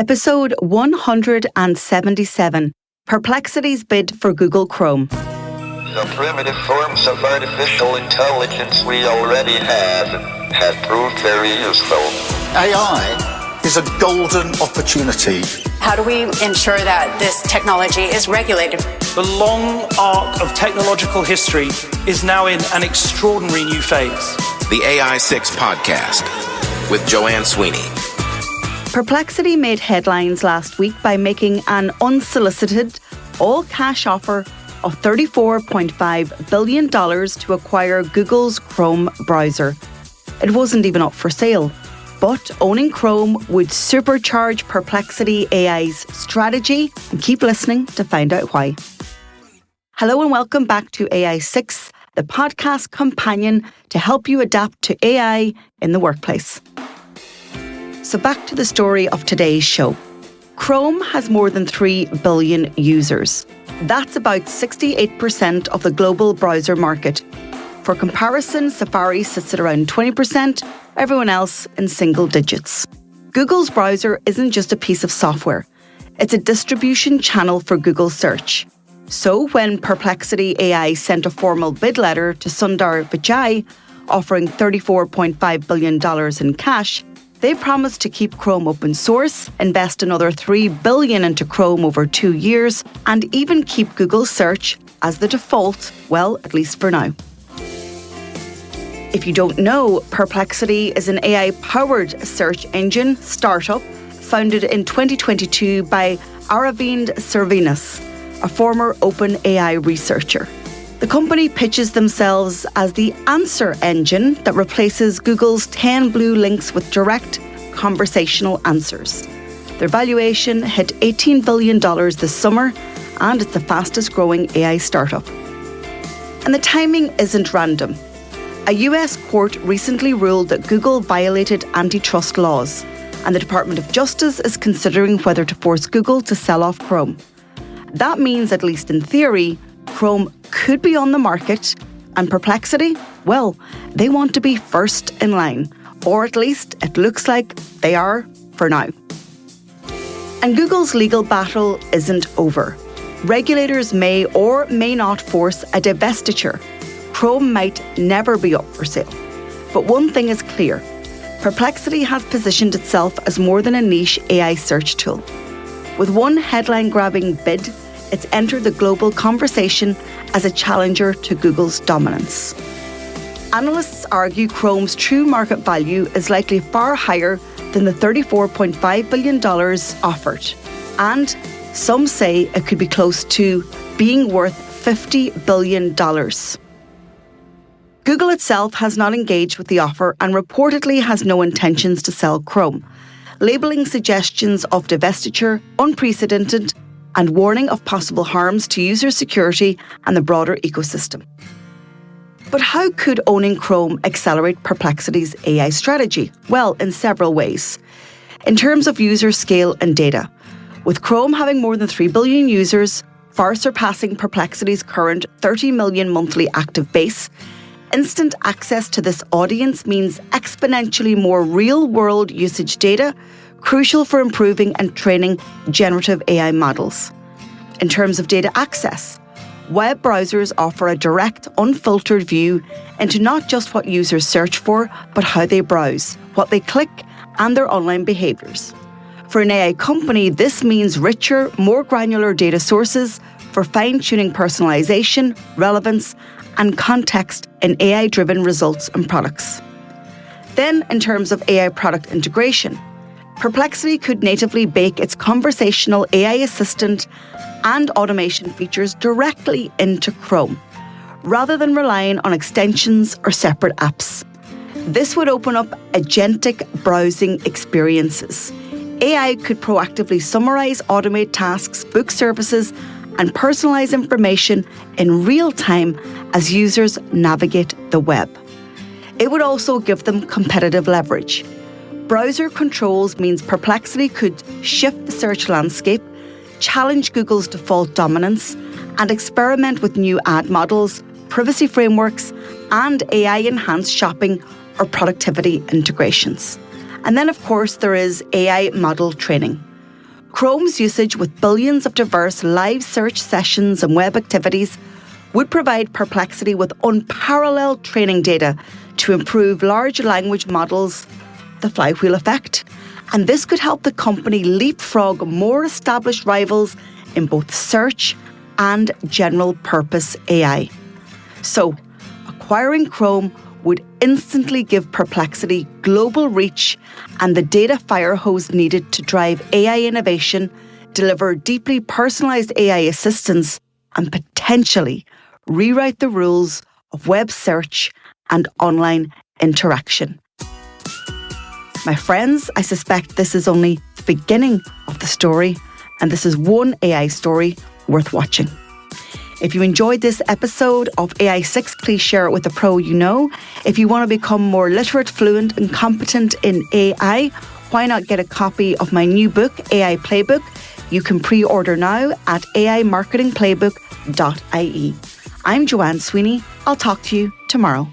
Episode 177, Perplexity's bid for Google Chrome. The primitive forms of artificial intelligence we already have proved very useful. AI is a golden opportunity. How do we ensure that this technology is regulated? The long arc of technological history is now in an extraordinary new phase. The AI 6 podcast with Joanne Sweeney. Perplexity made headlines last week by making an unsolicited, all-cash offer of $34.5 billion to acquire Google's Chrome browser. It wasn't even up for sale, but owning Chrome would supercharge Perplexity AI's strategy, and keep listening to find out why. Hello and welcome back to AI 6, the podcast companion to help you adapt to AI in the workplace. So back to the story of today's show. Chrome has more than 3 billion users. That's about 68% of the global browser market. For comparison, Safari sits at around 20%, everyone else in single digits. Google's browser isn't just a piece of software. It's a distribution channel for Google search. So when Perplexity AI sent a formal bid letter to Sundar Pichai, offering $34.5 billion in cash, they promised to keep Chrome open source, invest another $3 billion into Chrome over 2 years, and even keep Google search as the default, well, at least for now. If you don't know, Perplexity is an AI-powered search engine startup founded in 2022 by Aravind Srinivas, a former OpenAI researcher. The company pitches themselves as the answer engine that replaces Google's 10 blue links with direct conversational answers. Their valuation hit $18 billion this summer, and it's the fastest growing AI startup. And the timing isn't random. A US court recently ruled that Google violated antitrust laws, and the Department of Justice is considering whether to force Google to sell off Chrome. That means, at least in theory, Chrome could be on the market, and Perplexity, well, they want to be first in line, or at least it looks like they are for now. And Google's legal battle isn't over. Regulators may or may not force a divestiture. Chrome might never be up for sale. But one thing is clear, Perplexity has positioned itself as more than a niche AI search tool. With one headline-grabbing bid, it's entered the global conversation as a challenger to Google's dominance. Analysts argue Chrome's true market value is likely far higher than the $34.5 billion offered. And some say it could be close to being worth $50 billion. Google itself has not engaged with the offer and reportedly has no intentions to sell Chrome, labeling suggestions of divestiture unprecedented and warning of possible harms to user security and the broader ecosystem. But how could owning Chrome accelerate Perplexity's AI strategy? Well, in several ways. In terms of user scale and data, with Chrome having more than 3 billion users, far surpassing Perplexity's current 30 million monthly active base, instant access to this audience means exponentially more real-world usage data, crucial for improving and training generative AI models. In terms of data access, web browsers offer a direct, unfiltered view into not just what users search for, but how they browse, what they click, and their online behaviours. For an AI company, this means richer, more granular data sources for fine-tuning personalisation, relevance, and context in AI-driven results and products. Then, in terms of AI product integration, Perplexity could natively bake its conversational AI assistant and automation features directly into Chrome, rather than relying on extensions or separate apps. This would open up agentic browsing experiences. AI could proactively summarize, automate tasks, book services, and personalize information in real time as users navigate the web. It would also give them competitive leverage. Browser controls means Perplexity could shift the search landscape, challenge Google's default dominance, and experiment with new ad models, privacy frameworks, and AI-enhanced shopping or productivity integrations. And then, of course, there is AI model training. Chrome's usage with billions of diverse live search sessions and web activities would provide Perplexity with unparalleled training data to improve large language models, the flywheel effect. And this could help the company leapfrog more established rivals in both search and general purpose AI. So, acquiring Chrome would instantly give Perplexity global reach and the data fire hose needed to drive AI innovation, deliver deeply personalized AI assistance, and potentially rewrite the rules of web search and online interaction. My friends, I suspect this is only the beginning of the story, and this is one AI story worth watching. If you enjoyed this episode of AI 6, please share it with a pro you know. If you want to become more literate, fluent and competent in AI, why not get a copy of my new book, AI Playbook? You can pre-order now at aimarketingplaybook.ie. I'm Joanne Sweeney. I'll talk to you tomorrow.